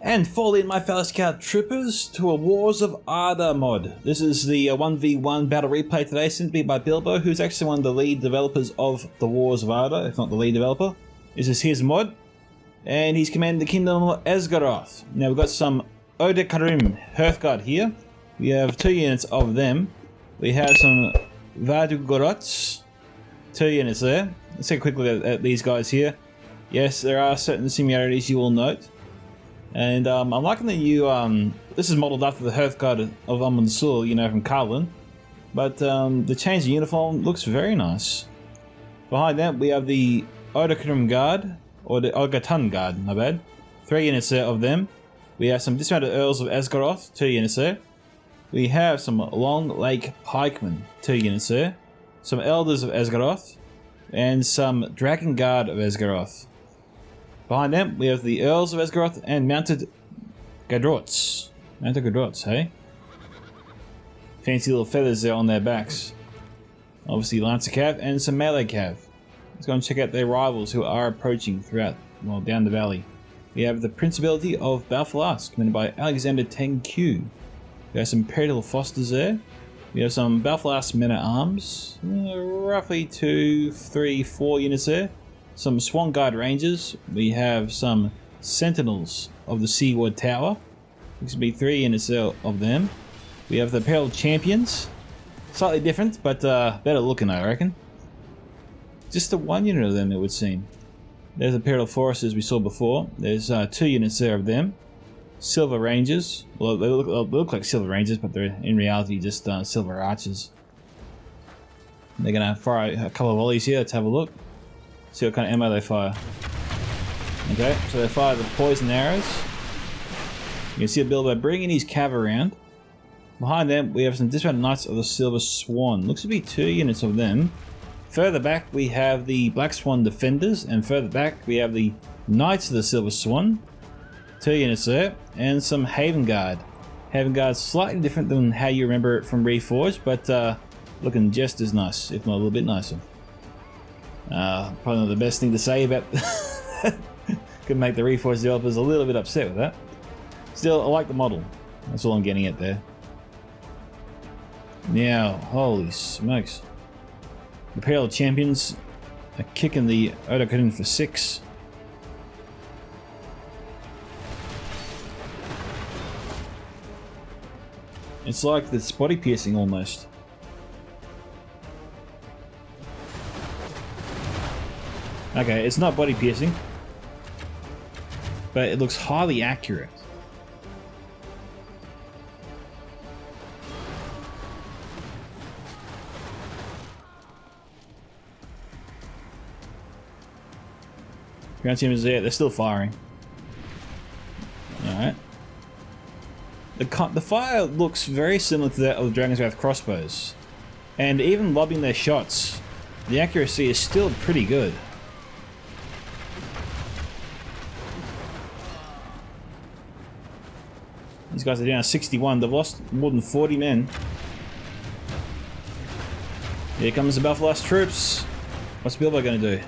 And fall in, my fellow scout troopers, to a Wars of Arda mod. This is the 1v1 battle replay today, sent to me by Bilbo, who's actually one of the lead developers of the Wars of Arda, if not the lead developer. This is his mod, and he's commanding the Kingdom of Esgaroth. Now we've got some Odekarim Hearthguard here. We have 2 units of them. We have some Vadugorots, 2 units there. Let's take a quick look at these guys here. Yes, there are certain similarities you will note. And I'm liking that this is modelled after the Hearthguard of Amunsul, you know, from Carlin. But the change in uniform looks very nice. Behind that, we have the Odekrim Guard, or the Ogatan Guard, my bad. 3 units there of them. We have some dismounted Earls of Esgaroth, 2 units there. We have some Long Lake Pikemen, 2 units there. Some Elders of Esgaroth, and some Dragon Guard of Esgaroth. Behind them, we have the Earls of Esgaroth and Mounted Gadrots. Mounted Gadrots, hey? Fancy little feathers there on their backs. Obviously Lancer Cav and some Melee Cav. Let's go and check out their rivals who are approaching throughout, well, down the valley. We have the Principality of Balfalas, commanded by Alexander Tenku. We have some Imperial Fosters there. We have some Balfalas Men-at-Arms. Roughly 2, 3, 4 units there. Some Swan Guard Rangers. We have some Sentinels of the Seaward Tower. This would be 3 units of them. We have the Imperial Champions. Slightly different, but better looking, I reckon. Just the 1 unit of them, it would seem. There's the Imperial Foresters we saw before. There's 2 units there of them. Silver Rangers. Well, they look like Silver Rangers, but they're in reality just Silver Archers. They're going to fire a couple of volleys here. Let's have a look. See what kind of ammo they fire. Okay, so they fire the poison arrows. You can see Bilbo bringing his cav around. Behind them, we have some dismounted Knights of the Silver Swan. Looks to be 2 units of them. Further back, we have the Black Swan Defenders, and further back, we have the Knights of the Silver Swan. 2 units there, and some Haven Guard. Haven Guard's slightly different than how you remember it from Reforged, but looking just as nice, if not a little bit nicer. Probably not the best thing to say about could make the Reforged developers a little bit upset with that. Still, I like the model. That's all I'm getting at there. Now, holy smokes. The Imperial Champions are kicking the Odekrim for 6. It's like the body piercing almost. Okay, it's not body piercing, but it looks highly accurate. Ground team is there, they're still firing. Alright. The fire looks very similar to that of the Dragon's Wrath crossbows. And even lobbing their shots, the accuracy is still pretty good. These guys are down to 61. They've lost more than 40 men. Here comes the Balfalas troops. What's Bilbo going to do?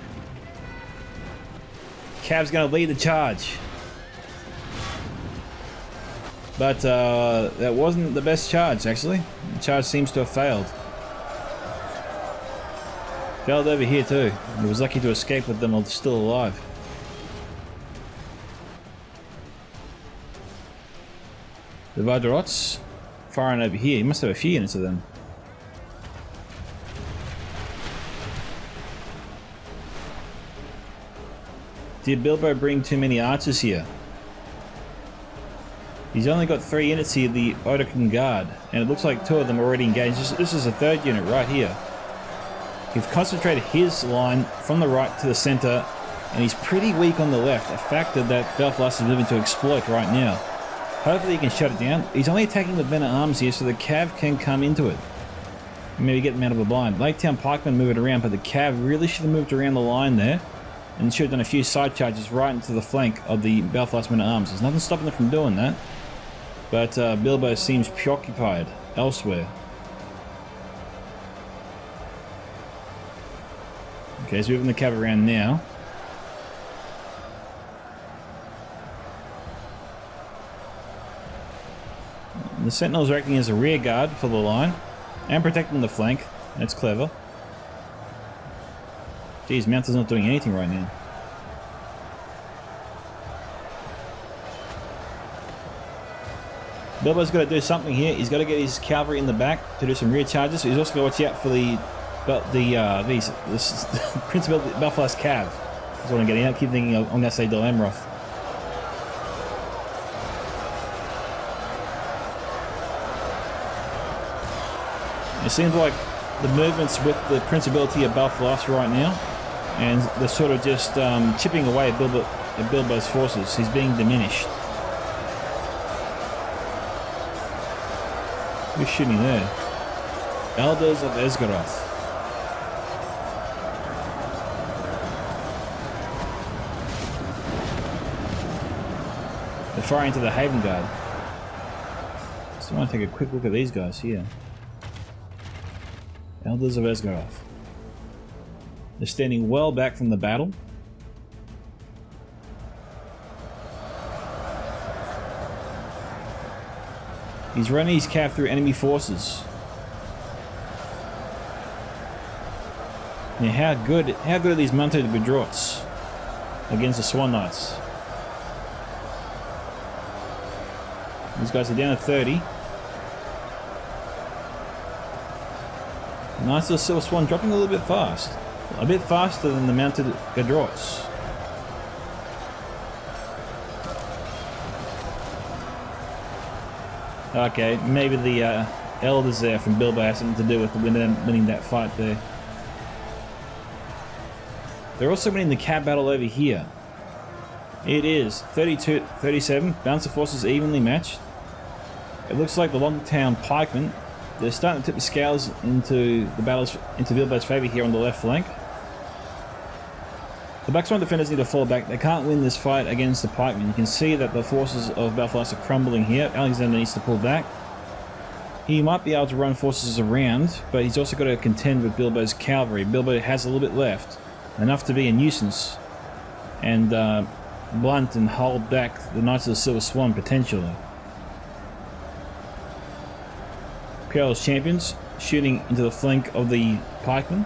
Cav's going to lead the charge. But that wasn't the best charge, actually. The charge seems to have failed. Failed over here too. He was lucky to escape with them still alive. The Vadrots firing over here. He must have a few units of them. Did Bilbo bring too many archers here? He's only got 3 units here, the Odekrim Guard, and it looks like 2 of them are already engaged. This is a 3rd unit right here. He's concentrated his line from the right to the center, and he's pretty weak on the left, a factor that Balfalas is moving to exploit right now. Hopefully he can shut it down. He's only attacking with men-at-arms here, so the Cav can come into it. Maybe get them out of a bind. Lake Town Pikemen move it around, but the Cav really should have moved around the line there, and should have done a few side charges right into the flank of the Balfalas men-at-arms. There's nothing stopping them from doing that, but Bilbo seems preoccupied elsewhere. Okay, so moving the cav around now. The sentinels are acting as a rear guard for the line and protecting the flank. That's clever. Geez, Mountain's not doing anything right now. Bilbo's got to do something here. He's got to get his cavalry in the back to do some rear charges. He's also got to watch out for the Prince of Belfast cav. That's what I'm getting at. I keep thinking I'm going to say Delamroth. It seems like the movements with the Principality of Belfast right now, and they're sort of just chipping away at Bilbo's forces. He's being diminished. Who's shooting there? Elders of Esgaroth. They're firing into the Haven Guard. Just want to take a quick look at these guys here. Elders of Esgaroth. They're standing well back from the battle. He's running his cav through enemy forces. Now, how good are these mounted Bedrots against the Swan Knights? These guys are down to 30. Nice little Silver Swan dropping a little bit fast. A bit faster than the mounted Bedrots. Okay, maybe the elders there from Bilbo have something to do with winning that fight there. They're also winning the cav battle over here. It is 32-37. Balance of forces evenly matched. It looks like the Longtown pikemen, they're starting to tip the scales into Bilbo's favour here on the left flank. The Black Swan defenders need to fall back. They can't win this fight against the pikemen. You can see that the forces of Belfast are crumbling here. Alexander needs to pull back. He might be able to run forces around, but he's also got to contend with Bilbo's cavalry. Bilbo has a little bit left, enough to be a nuisance and blunt and hold back the Knights of the Silver Swan potentially. Perilous champions shooting into the flank of the pikemen.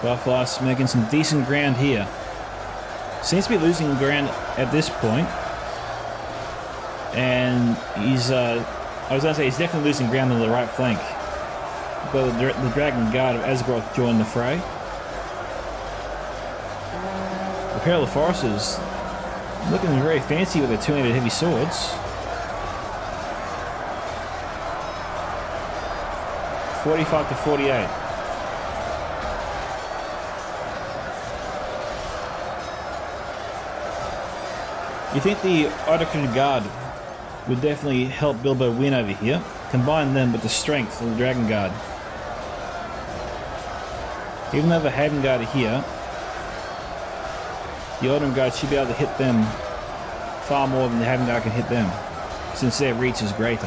Belfast making some decent ground here. Seems to be losing ground at this point. And he's, I was going to say, he's definitely losing ground on the right flank. But the Dragon Guard of Esgaroth joined the fray. The Perilous Foresters looking very fancy with their two-handed heavy swords. 45 to 48. You think the Arda Guard would definitely help Bilbo win over here? Combine them with the strength of the Dragon Guard. Even though the Haven Guard are here, the Autumn Guard should be able to hit them far more than the Haven Guard can hit them, since their reach is greater.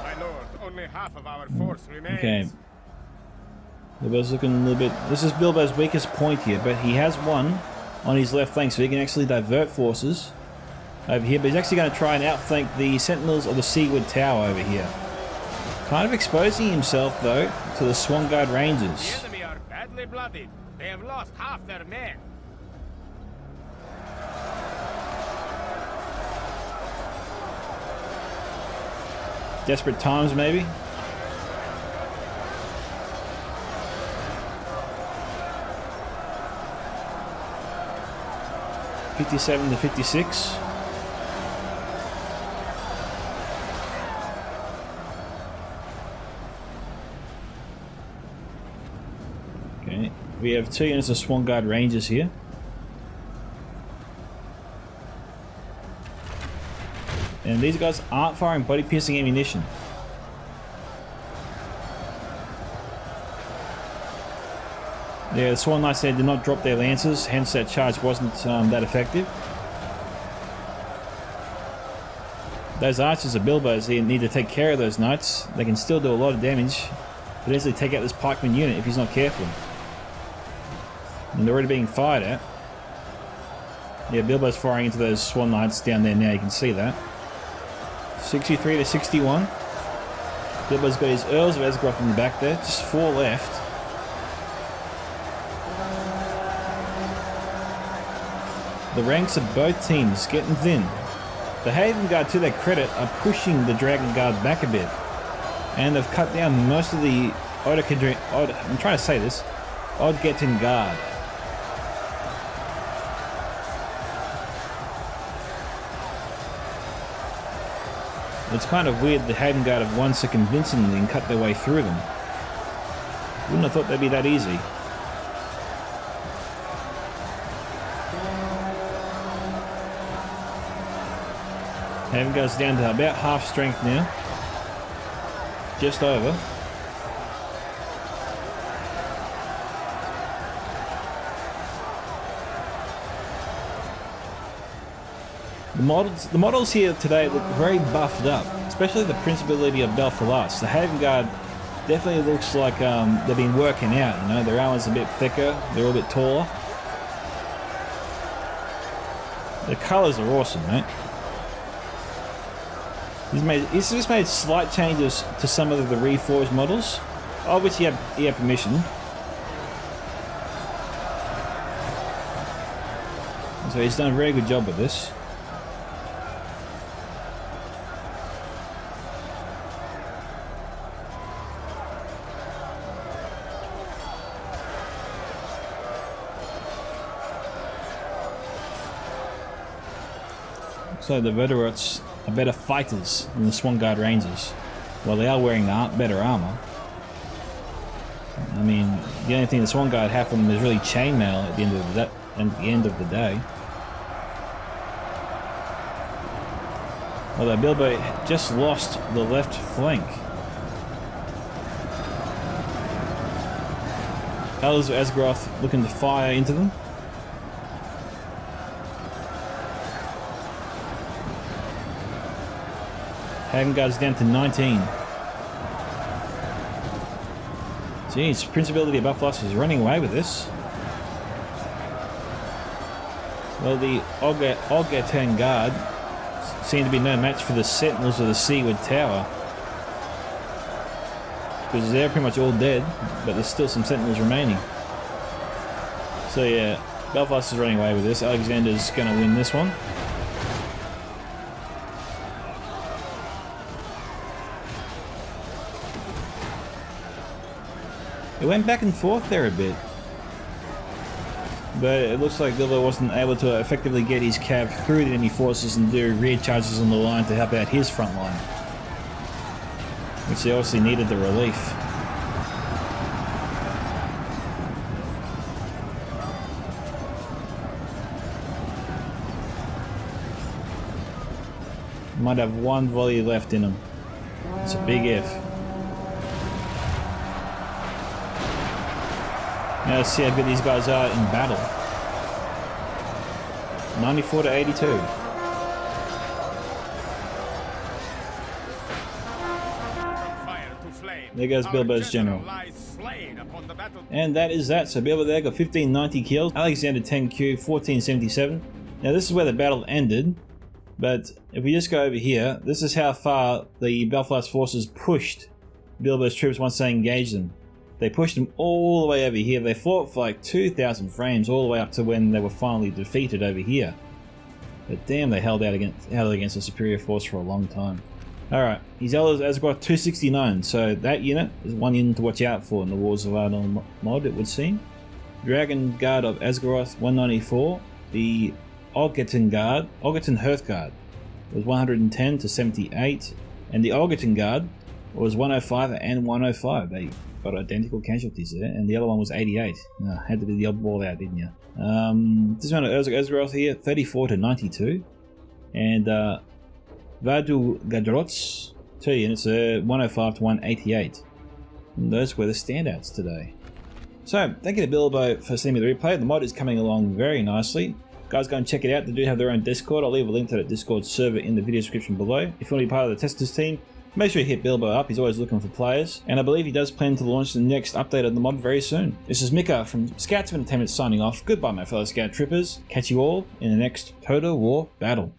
My lord, only half of our force remains. Okay. Bilbo's looking a little bit... This is Bilbo's weakest point here, but he has one on his left flank, so he can actually divert forces over here. But he's actually going to try and outflank the Sentinels of the Seaward Tower over here. Kind of exposing himself, though, to the Swan Guard Rangers. The enemy are badly blooded. They have lost half their men. Desperate times, maybe? $57 to $56. Okay, we have 2 units of Swan Guard Rangers here. And these guys aren't firing body-piercing ammunition. Yeah, the Swan Knights there did not drop their lances, hence that charge wasn't that effective. Those archers of Bilbo's here need to take care of those knights. They can still do a lot of damage, but easily take out this pikeman unit if he's not careful. And they're already being fired at. Yeah, Bilbo's firing into those Swan Knights down there now, you can see that. 63 to 61. Bilbo's got his Earls of Esgaroth in the back there, just 4 left. The ranks of both teams getting thin. The Haven Guard, to their credit, are pushing the Dragon Guard back a bit. And they've cut down most of the Odgetin Guard. It's kind of weird the Haven Guard have won so convincingly and cut their way through them. Wouldn't have thought they'd be that easy. Haven goes down to about half strength now. Just over. The models here today look very buffed up, especially the Principality of Belfalas. The Haven Guard definitely looks like they've been working out, you know, their armor's a bit thicker, they're a bit taller. The colours are awesome, mate. He's just made slight changes to some of the Reforged models, of which he had permission. So he's done a very good job with this. So the Vedorots are better fighters than the Swan Guard Rangers. Well, they are wearing better armor. I mean, the only thing the Swan Guard have from them is really chainmail at the end of the day. Although Bilbo just lost the left flank. Elders of Esgaroth looking to fire into them. Haven Guard's down to 19. Jeez, Principality of Belfalas is running away with this. Well, the Odgetin Guard seem to be no match for the Sentinels of the Seaward Tower. Because they're pretty much all dead, but there's still some Sentinels remaining. So yeah, Belfast is running away with this. Alexander's going to win this one. It went back and forth there a bit. But it looks like Bilbo wasn't able to effectively get his cav through the enemy forces and do rear charges on the line to help out his front line. Which he obviously needed the relief. Might have one volley left in him. It's a big if. Now let's see how good these guys are in battle. 94 to 82. There goes Bilbo's general. And that is that. So Bilbo there got 1590 kills. Alexander 10Q, 1477. Now this is where the battle ended. But if we just go over here, this is how far the Belfast forces pushed Bilbo's troops once they engaged them. They pushed them all the way over here. They fought for like 2,000 frames all the way up to when they were finally defeated over here. But damn, they held against a superior force for a long time. Alright, his Elders Esgaroth 269, so that unit is one unit to watch out for in the Wars of Arda mod, it would seem. Dragon Guard of Esgaroth 194, the Odgetin Hearth Guard was 110 to 78, and the Odgetin Guard was 105 and 105. They got identical casualties there, and the other one was 88. Had to be the odd ball out, didn't you? This one of Esgaroth here, 34 to 92, and Vadu Gadrots, 2 units, 105 to 188. And those were the standouts today. So, thank you to Bilbo for sending me the replay. The mod is coming along very nicely. Guys, go and check it out. They do have their own Discord. I'll leave a link to that Discord server in the video description below. If you want to be part of the testers team, make sure you hit Bilbo up. He's always looking for players. And I believe he does plan to launch the next update of the mod very soon. This is Micka from Scouts of Entertainment signing off. Goodbye, my fellow Scout Troopers. Catch you all in the next Total War battle.